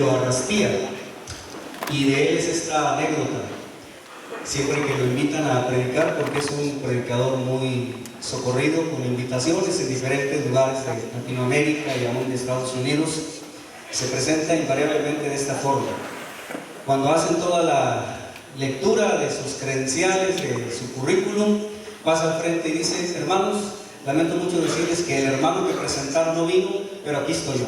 Arrastía, y de él es esta anécdota, siempre que lo invitan a predicar, porque es un predicador muy socorrido, con invitaciones en diferentes lugares de Latinoamérica y aún de Estados Unidos, se presenta invariablemente de esta forma. Cuando hacen toda la lectura de sus credenciales, de su currículum, pasa al frente y dice: hermanos, lamento mucho decirles que el hermano que presentaron no vino, pero aquí estoy yo.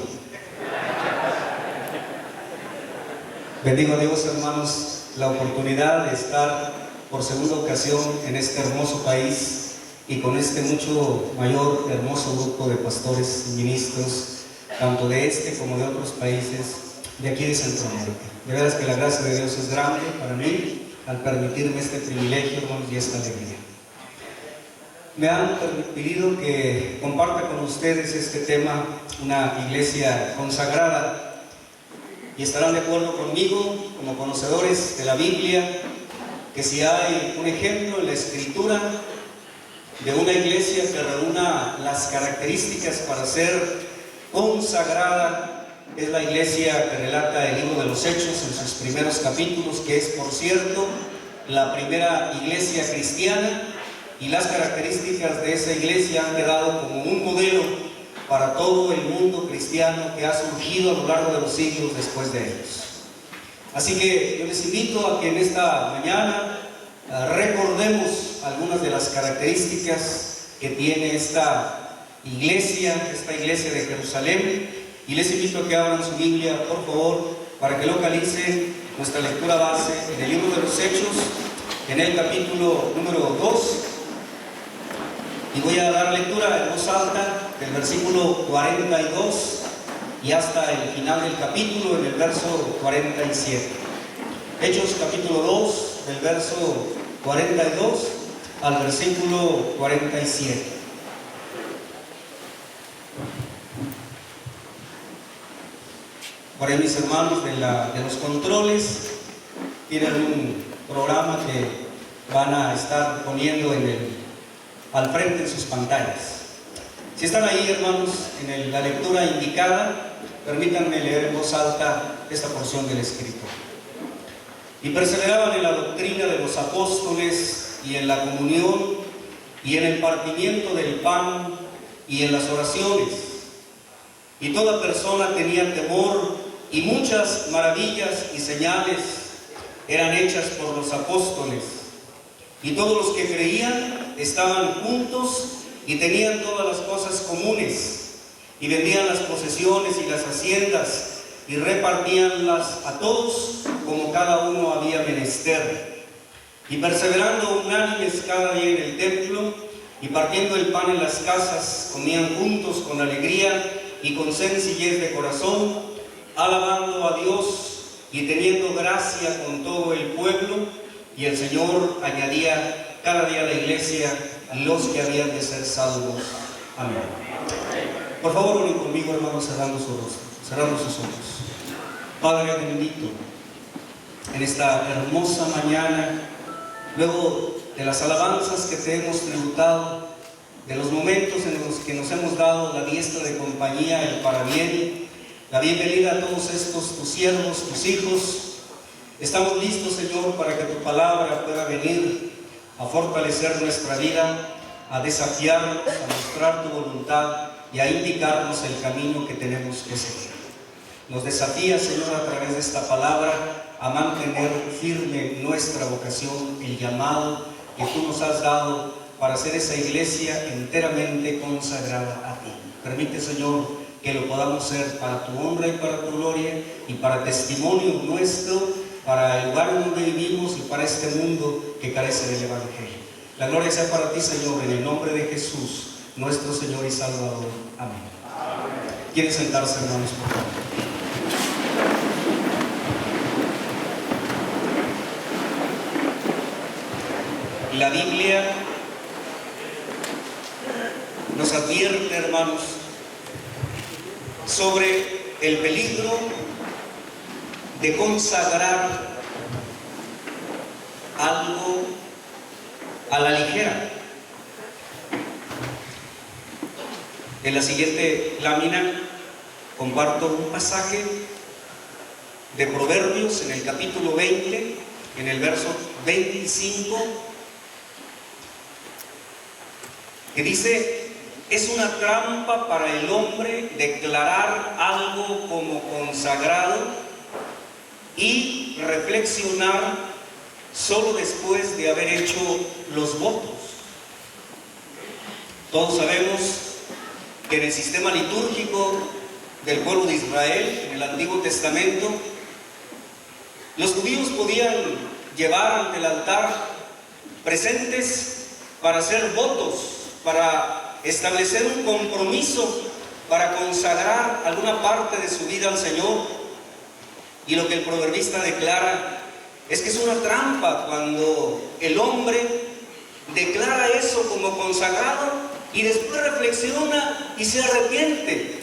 Bendigo a Dios, hermanos, la oportunidad de estar por segunda ocasión en este hermoso país y con este mucho mayor, hermoso grupo de pastores y ministros, tanto de este como de otros países de aquí de Centroamérica. De veras que la gracia de Dios es grande para mí al permitirme este privilegio, hermanos, y esta alegría. Me han pedido que comparta con ustedes este tema, una iglesia consagrada. Y estarán de acuerdo conmigo, como conocedores de la Biblia, que si hay un ejemplo en la Escritura de una iglesia que reúna las características para ser consagrada, es la iglesia que relata el libro de los Hechos en sus primeros capítulos, que es, por cierto, la primera iglesia cristiana, y las características de esa iglesia han quedado como un modelo para todo el mundo cristiano que ha surgido a lo largo de los siglos después de ellos. Así que yo les invito a que en esta mañana recordemos algunas de las características que tiene esta iglesia de Jerusalén, y les invito a que abran su Biblia, por favor, para que localicen nuestra lectura base en el libro de los Hechos, en el capítulo número 2. Y voy a dar lectura en voz alta del versículo 42 y hasta el final del capítulo, en el verso 47. Hechos capítulo 2, del verso 42 al versículo 47. Por ahí mis hermanos de los controles tienen un programa que van a estar poniendo al frente en sus pantallas. Si están ahí, hermanos, en la lectura indicada, permítanme leer en voz alta esta porción del escrito. Y perseveraban en la doctrina de los apóstoles y en la comunión y en el partimiento del pan y en las oraciones. Y toda persona tenía temor, y muchas maravillas y señales eran hechas por los apóstoles. Y todos los que creían estaban juntos y tenían todas las cosas comunes, y vendían las posesiones y las haciendas y repartíanlas a todos como cada uno había menester. Y perseverando unánimes cada día en el templo y partiendo el pan en las casas, comían juntos con alegría y con sencillez de corazón, alabando a Dios y teniendo gracia con todo el pueblo. Y el Señor añadía cada día a la iglesia los que habían de ser salvos. Amén. Por favor, oren conmigo, hermanos, cerrando sus ojos. Padre bendito, en esta hermosa mañana, luego de las alabanzas que te hemos tributado, de los momentos en los que nos hemos dado la diestra de compañía, el parabién, la bienvenida a todos estos tus siervos, tus hijos, estamos listos, Señor, para que tu palabra pueda venir a fortalecer nuestra vida, a desafiarnos, a mostrar tu voluntad y a indicarnos el camino que tenemos que seguir. Nos desafía, Señor, a través de esta palabra, a mantener firme nuestra vocación, el llamado que tú nos has dado para ser esa iglesia enteramente consagrada a ti. Permite, Señor, que lo podamos ser para tu honra y para tu gloria, y para testimonio nuestro, para el lugar en donde vivimos y para este mundo que carece del Evangelio. La gloria sea para ti, Señor, en el nombre de Jesús, nuestro Señor y Salvador. Amén. ¿Quieren sentarse, hermanos, por favor? La Biblia nos advierte, hermanos, sobre el peligro de consagrar algo a la ligera. En la siguiente lámina comparto un pasaje de Proverbios, en el capítulo 20, en el verso 25, que dice: es una trampa para el hombre declarar algo como consagrado y reflexionar solo después de haber hecho los votos. Todos sabemos que en el sistema litúrgico del pueblo de Israel, en el Antiguo Testamento, los judíos podían llevar ante el altar presentes para hacer votos, para establecer un compromiso, para consagrar alguna parte de su vida al Señor. Y lo que el proverbista declara es que es una trampa cuando el hombre declara eso como consagrado y después reflexiona y se arrepiente,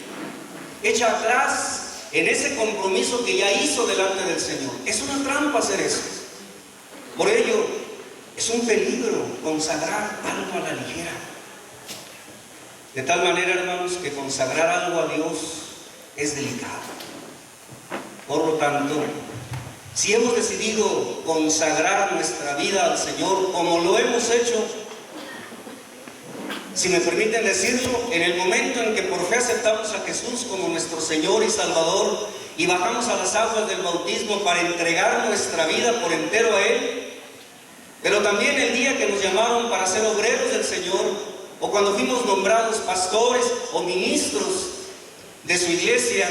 echa atrás en ese compromiso que ya hizo delante del Señor. Es una trampa hacer eso. Por ello, es un peligro consagrar algo a la ligera. De tal manera, hermanos, que consagrar algo a Dios es delicado. Por lo tanto, si hemos decidido consagrar nuestra vida al Señor como lo hemos hecho, si me permiten decirlo, en el momento en que por fe aceptamos a Jesús como nuestro Señor y Salvador y bajamos a las aguas del bautismo para entregar nuestra vida por entero a Él, pero también el día que nos llamaron para ser obreros del Señor, o cuando fuimos nombrados pastores o ministros de su iglesia,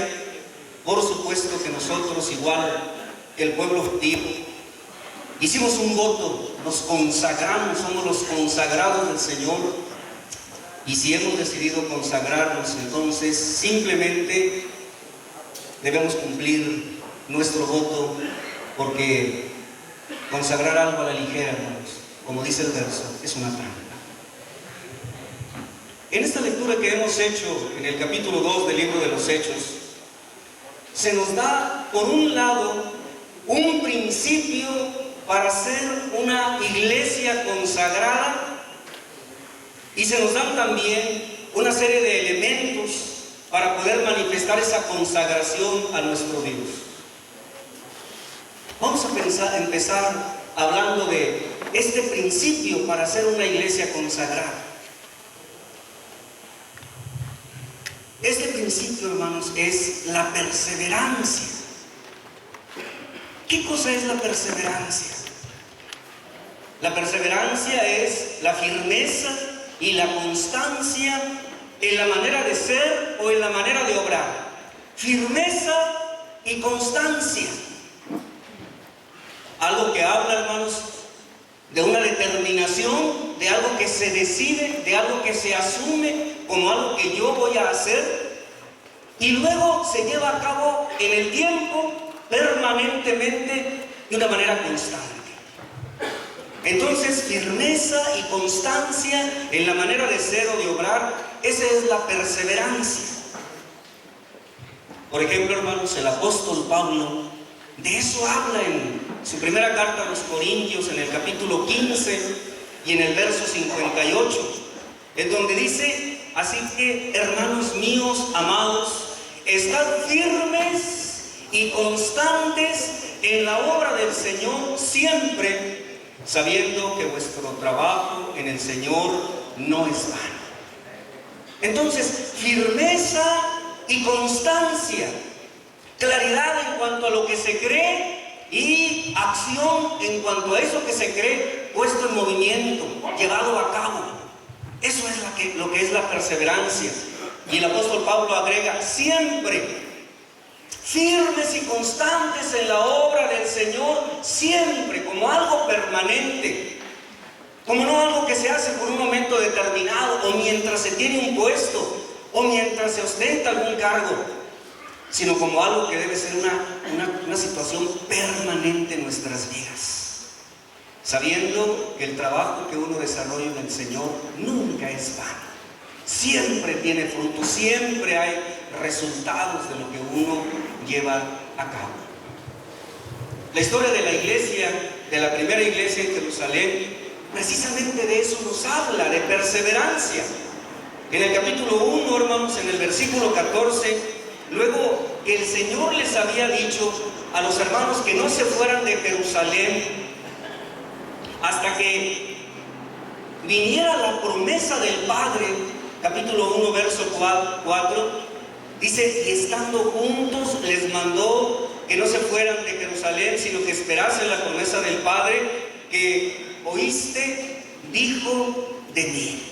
por supuesto que nosotros, igual que el pueblo judío, hicimos un voto, nos consagramos, somos los consagrados del Señor. Y si hemos decidido consagrarnos, entonces simplemente debemos cumplir nuestro voto, porque consagrar algo a la ligera, hermanos, como dice el verso, es una trampa. En esta lectura que hemos hecho en el capítulo 2 del libro de los Hechos, se nos da, por un lado, un principio para ser una iglesia consagrada, y se nos dan también una serie de elementos para poder manifestar esa consagración a nuestro Dios. Vamos a empezar hablando de este principio para ser una iglesia consagrada. Este principio, hermanos, es la perseverancia. ¿Qué cosa es la perseverancia? La perseverancia es la firmeza y la constancia en la manera de ser o en la manera de obrar. Firmeza y constancia. Algo que habla, hermanos, de una determinación, de algo que se decide, de algo que se asume como algo que yo voy a hacer y luego se lleva a cabo en el tiempo, permanentemente, de una manera constante. Entonces, firmeza y constancia en la manera de ser o de obrar, esa es la perseverancia. Por ejemplo, hermanos, el apóstol Pablo de eso habla en su primera carta a los Corintios, en el capítulo 15 y en el verso 58, en donde dice: así que, hermanos míos amados, estad firmes y constantes en la obra del Señor siempre, sabiendo que vuestro trabajo en el Señor no es vano. Entonces, firmeza y constancia, claridad en cuanto a lo que se cree y acción en cuanto a eso que se cree, puesto en movimiento, llevado a cabo. Eso es lo que es la perseverancia. Y el apóstol Pablo agrega: siempre firmes y constantes en la obra del Señor, siempre, como algo permanente, como no algo que se hace por un momento determinado, o mientras se tiene un puesto, o mientras se ostenta algún cargo, sino como algo que debe ser una situación permanente en nuestras vidas, sabiendo que el trabajo que uno desarrolla en el Señor nunca es vano, siempre tiene fruto, siempre hay resultados de lo que uno lleva a cabo. La historia de la iglesia, de la primera iglesia en Jerusalén, precisamente de eso nos habla, de perseverancia. En el capítulo 1, hermanos, en el versículo 14, luego que el Señor les había dicho a los hermanos que no se fueran de Jerusalén hasta que viniera la promesa del Padre. Capítulo 1, verso 4, dice: y estando juntos les mandó que no se fueran de Jerusalén, sino que esperasen la promesa del Padre, que oíste, dijo de mí.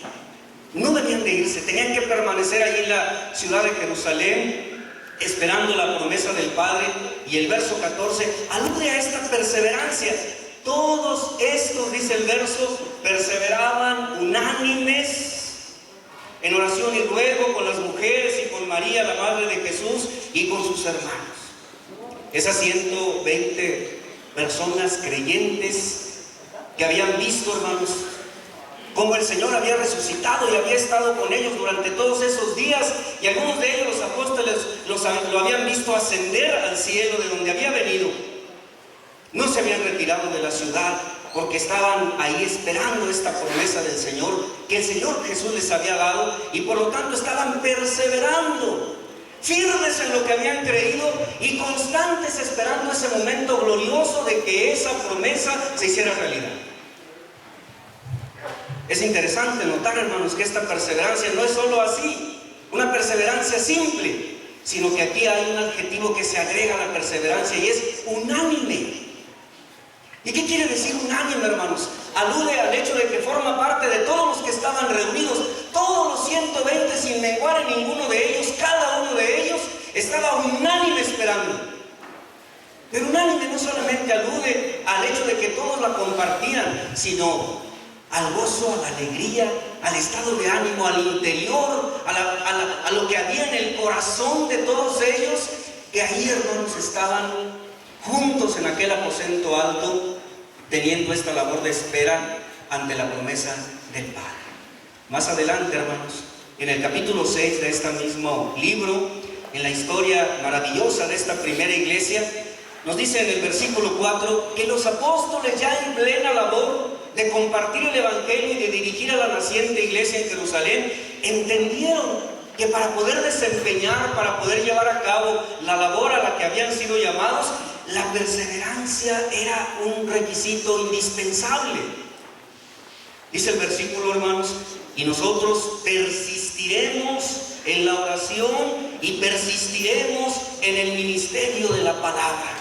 No debían de irse, tenían que permanecer allí en la ciudad de Jerusalén, esperando la promesa del Padre. Y el verso 14 alude a esta perseverancia. Todos estos, dice el verso, perseveraban unánimes en oración y ruego con las mujeres y con María, la madre de Jesús, y con sus hermanos. Esas 120 personas creyentes que habían visto, hermanos, como el Señor había resucitado y había estado con ellos durante todos esos días, y algunos de ellos, los apóstoles, lo habían visto ascender al cielo de donde había venido. No se habían retirado de la ciudad porque estaban ahí esperando esta promesa del Señor, que el Señor Jesús les había dado, y por lo tanto estaban perseverando, firmes en lo que habían creído y constantes esperando ese momento glorioso de que esa promesa se hiciera realidad. Es interesante notar, hermanos, que esta perseverancia no es solo así, una perseverancia simple, sino que aquí hay un adjetivo que se agrega a la perseverancia y es unánime. ¿Y qué quiere decir unánime, hermanos? Alude al hecho de que forma parte de todos los que estaban reunidos, todos los 120 sin menguar en ninguno de ellos, cada uno de ellos estaba unánime esperando. Pero unánime no solamente alude al hecho de que todos la compartían, sino al gozo, a la alegría, al estado de ánimo, al interior, a lo que había en el corazón de todos ellos, que ahí, hermanos, estaban juntos en aquel aposento alto, teniendo esta labor de espera ante la promesa del Padre. Más adelante, hermanos, en el capítulo 6 de este mismo libro, en la historia maravillosa de esta primera iglesia, nos dice en el versículo 4 que los apóstoles, ya en plena labor de compartir el evangelio y de dirigir a la naciente iglesia en Jerusalén, entendieron que para poder desempeñar, para poder llevar a cabo la labor a la que habían sido llamados, la perseverancia era un requisito indispensable. Dice el versículo, hermanos: y nosotros persistiremos en la oración y persistiremos en el ministerio de la palabra.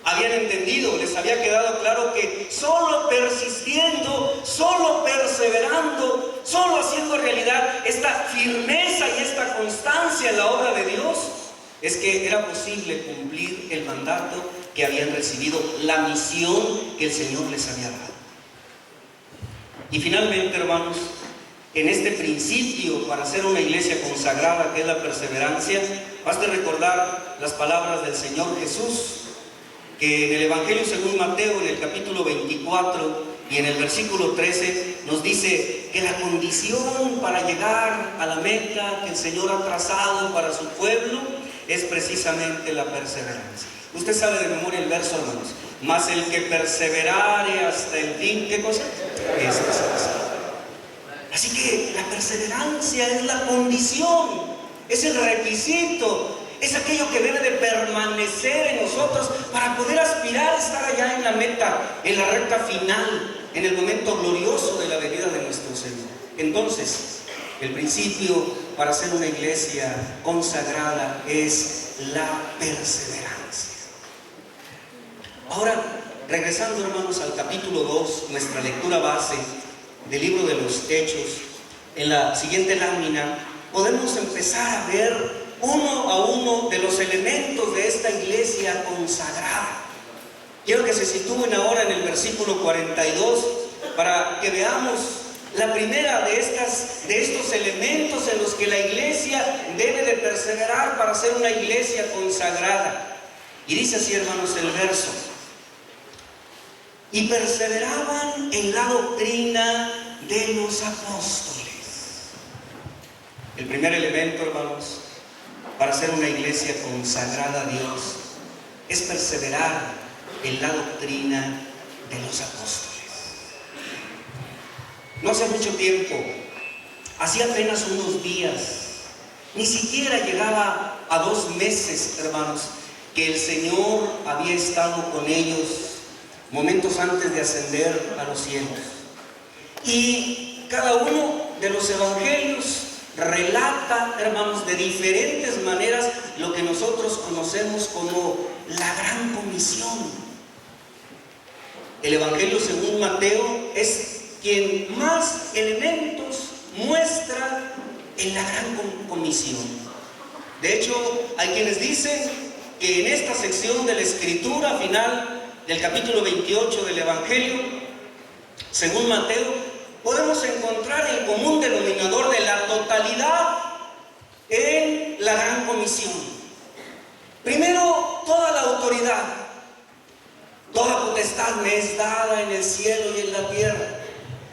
Habían entendido, les había quedado claro que solo persistiendo, solo perseverando, solo haciendo realidad esta firmeza y esta constancia en la obra de Dios, es que era posible cumplir el mandato que habían recibido, la misión que el Señor les había dado. Y finalmente, hermanos, en este principio para ser una iglesia consagrada, que es la perseverancia, basta recordar las palabras del Señor Jesús, que en el Evangelio según Mateo, en el capítulo 24 y en el versículo 13, nos dice que la condición para llegar a la meta que el Señor ha trazado para su pueblo es precisamente la perseverancia. Usted sabe de memoria el verso, hermanos: mas el que perseverare hasta el fin, ¿qué cosa? Es salvo. Así que la perseverancia es la condición, es el requisito, es aquello que debe de permanecer en nosotros para poder aspirar a estar allá en la meta, en la recta final, en el momento glorioso de la venida de nuestro Señor. Entonces, el principio para ser una iglesia consagrada es la perseverancia. Ahora, regresando, hermanos, al capítulo 2, nuestra lectura base del libro de los Hechos, en la siguiente lámina podemos empezar a ver uno a uno de los elementos de esta iglesia consagrada. Quiero que se sitúen ahora en el versículo 42 para que veamos la primera de estos elementos en los que la iglesia debe de perseverar para ser una iglesia consagrada. Y dice así, hermanos, el verso: y perseveraban en la doctrina de los apóstoles. El primer elemento, hermanos, para ser una iglesia consagrada a Dios es perseverar en la doctrina de los apóstoles. No hace mucho tiempo, hacía apenas unos días, ni siquiera llegaba a 2 meses, hermanos, que el Señor había estado con ellos momentos antes de ascender a los cielos. Y cada uno de los evangelios relata, hermanos, de diferentes maneras lo que nosotros conocemos como la gran comisión. El evangelio según Mateo es quien más elementos muestra en la gran comisión. De hecho, hay quienes dicen que en esta sección de la escritura final del capítulo 28 del evangelio según Mateo podemos encontrar el común denominador de la totalidad en la gran comisión. Primero, toda la autoridad. Toda potestad me es dada en el cielo y en la tierra.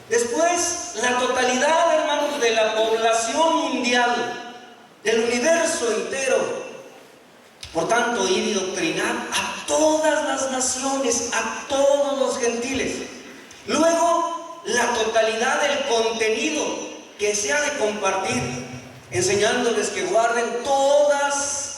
Después, la totalidad, hermanos, de la población mundial, del universo entero. Por tanto, ir y doctrinar a todas las naciones, a todos los gentiles. Luego, la totalidad del contenido que se ha de compartir, enseñándoles que guarden todas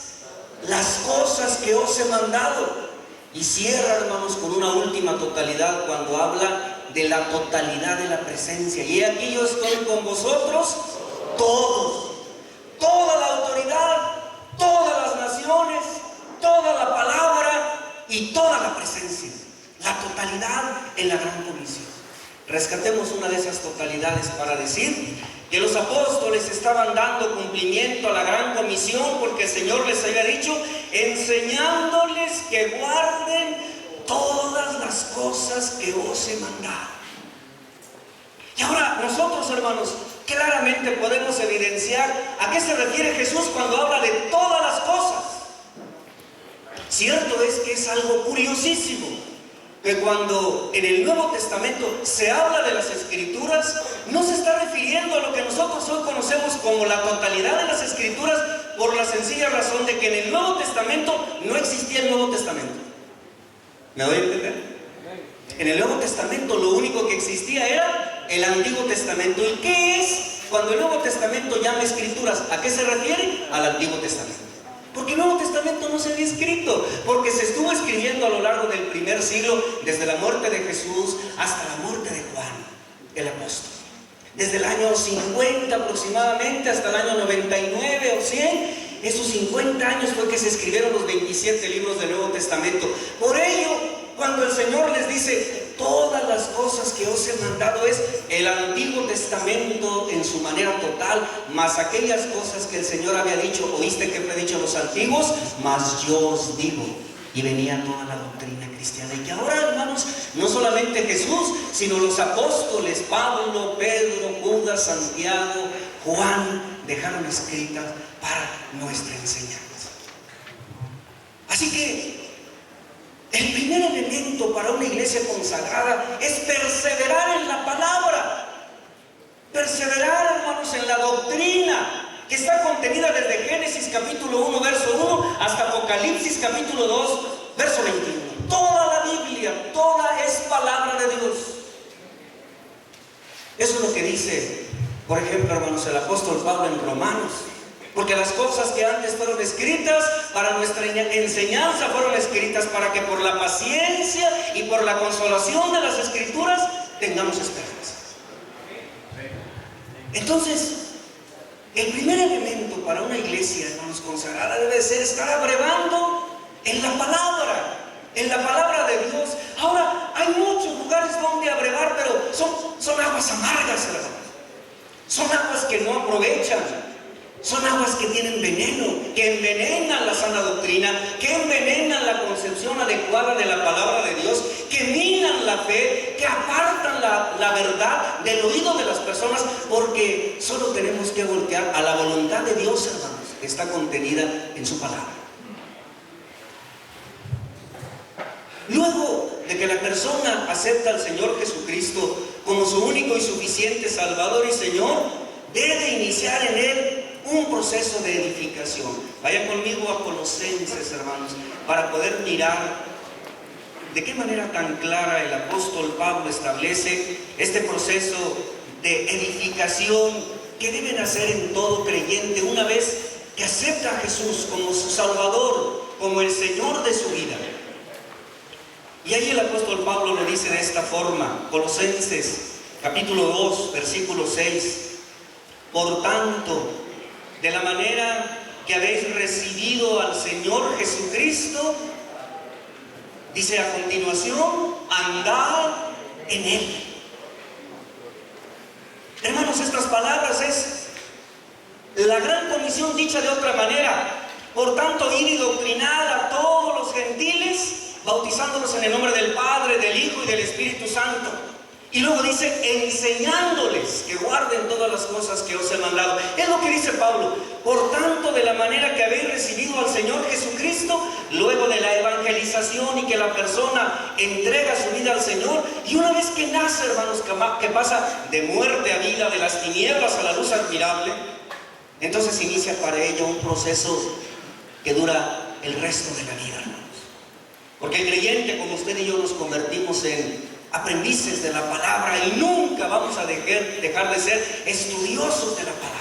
las cosas que os he mandado. Y cierra, hermanos, con una última totalidad cuando habla de la totalidad de la presencia. Y aquí yo estoy con vosotros todos. Toda la autoridad, todas las naciones, toda la palabra y toda la presencia. La totalidad en la gran comisión. Rescatemos una de esas totalidades para decir que los apóstoles estaban dando cumplimiento a la gran comisión porque el Señor les había dicho, enseñándoles que guarden todas las cosas que os he mandado. Y ahora nosotros, hermanos, claramente podemos evidenciar a qué se refiere Jesús cuando habla de todas las cosas. Cierto es que es algo curiosísimo que cuando en el Nuevo Testamento se habla de las Escrituras, no se está refiriendo a lo que nosotros hoy conocemos como la totalidad de las Escrituras, por la sencilla razón de que en el Nuevo Testamento no existía el Nuevo Testamento. ¿Me doy a entender? En el Nuevo Testamento lo único que existía era el Antiguo Testamento. ¿Y qué es cuando el Nuevo Testamento llama Escrituras? ¿A qué se refiere? Al Antiguo Testamento. Porque el Nuevo Testamento no se había escrito, porque se estuvo escribiendo a lo largo del primer siglo, desde la muerte de Jesús hasta la muerte de Juan, el apóstol. Desde el año 50 aproximadamente hasta el año 99 o 100, esos 50 años fue que se escribieron los 27 libros del Nuevo Testamento. Por ello, cuando el Señor les dice, todas las cosas que os he mandado es el Antiguo Testamento en su manera total, más aquellas cosas que el Señor había dicho, oíste que fue dicho a los antiguos, más yo os digo. Y venía toda la doctrina cristiana. Y que ahora, hermanos, no solamente Jesús, sino los apóstoles, Pablo, Pedro, Judas, Santiago, Juan, dejaron escritas para nuestra enseñanza. Así que el primer elemento para una iglesia consagrada es perseverar en la palabra. Perseverar, hermanos, en la doctrina que está contenida desde Génesis capítulo 1, verso 1 hasta Apocalipsis capítulo 2, verso 21. Toda la Biblia, toda es palabra de Dios. Eso es lo que dice, por ejemplo, hermanos, el apóstol Pablo en Romanos. Porque las cosas que antes fueron escritas para nuestra enseñanza fueron escritas para que por la paciencia y por la consolación de las Escrituras tengamos esperanza. Entonces, el primer elemento para una iglesia, hermanos, consagrada debe ser estar abrevando en la palabra de Dios. Ahora, hay muchos lugares donde abrevar, pero son aguas amargas, hermanos. Son aguas que no aprovechan. Son aguas que tienen veneno, que envenenan la sana doctrina, que envenenan la concepción adecuada de la palabra de Dios, que minan la fe, que apartan la verdad del oído de las personas, porque solo tenemos que voltear a la voluntad de Dios, hermanos, que está contenida en su palabra. Luego de que la persona acepta al Señor Jesucristo como su único y suficiente Salvador y Señor, debe iniciar en él un proceso de edificación. Vayan conmigo a Colosenses, hermanos, para poder mirar de qué manera tan clara el apóstol Pablo establece este proceso de edificación que deben hacer en todo creyente una vez que acepta a Jesús como su Salvador, como el Señor de su vida. Y ahí el apóstol Pablo lo dice de esta forma, Colosenses capítulo 2, versículo 6. Por tanto, de la manera que habéis recibido al Señor Jesucristo, dice a continuación, andad en Él. Hermanos, estas palabras es la gran comisión dicha de otra manera. Por tanto, ir y doctrinar a todos los gentiles, bautizándolos en el nombre del Padre, del Hijo y del Espíritu Santo. Y luego dice, enseñándoles que guarden todas las cosas que os he mandado. Es lo que dice Pablo. Por tanto, de la manera que habéis recibido al Señor Jesucristo, luego de la evangelización y que la persona entrega su vida al Señor, y una vez que nace, hermanos, que pasa de muerte a vida, de las tinieblas a la luz admirable, entonces inicia para ella un proceso que dura el resto de la vida, hermanos. Porque el creyente, como usted y yo, nos convertimos en aprendices de la palabra y nunca vamos a dejar de ser estudiosos de la palabra.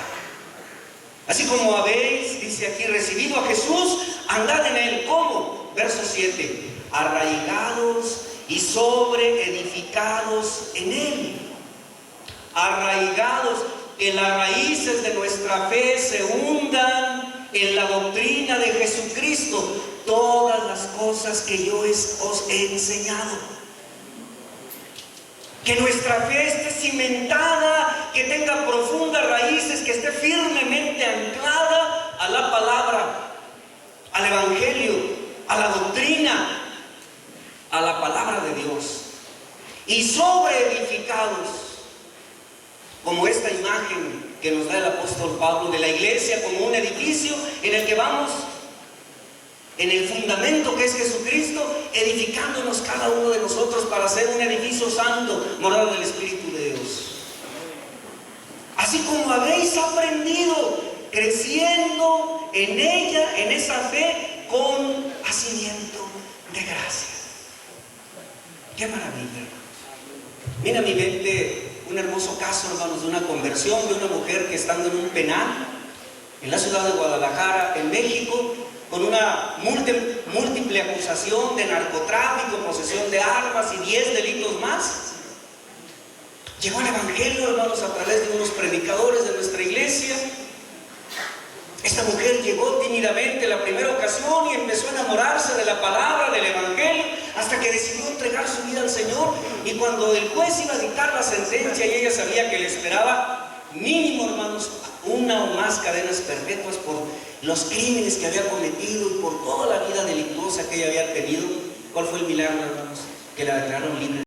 Así como habéis, dice aquí, recibido a Jesús, andad en Él. ¿Cómo? Verso 7. Arraigados y sobreedificados en Él. Arraigados, que las raíces de nuestra fe se hundan en la doctrina de Jesucristo. Todas las cosas que yo os he enseñado. Que nuestra fe esté cimentada, que tenga profundas raíces, que esté firmemente anclada a la palabra, al evangelio, a la doctrina, a la palabra de Dios. Y sobreedificados, como esta imagen que nos da el apóstol Pablo de la iglesia como un edificio en el que vamos, en el fundamento que es Jesucristo, edificándonos cada uno de nosotros para ser un edificio santo, morada del Espíritu de Dios. Así como habéis aprendido, creciendo en ella, en esa fe, con hacimiento de gracia. ¡Qué maravilla, hermanos! Mira a mi mente un hermoso caso, hermanos, de una conversión de una mujer que estando en un penal en la ciudad de Guadalajara, en México, con una múltiple acusación de narcotráfico, posesión de armas y 10 delitos más. Llegó el evangelio, hermanos, a través de unos predicadores de nuestra iglesia. Esta mujer llegó tímidamente la primera ocasión y empezó a enamorarse de la palabra, del evangelio, hasta que decidió entregar su vida al Señor. Y cuando el juez iba a dictar la sentencia y ella sabía que le esperaba mínimo, hermanos, una o más cadenas perpetuas por los crímenes que había cometido y por toda la vida delictuosa que ella había tenido, ¿cuál fue el milagro, hermanos? Que la declararon libre.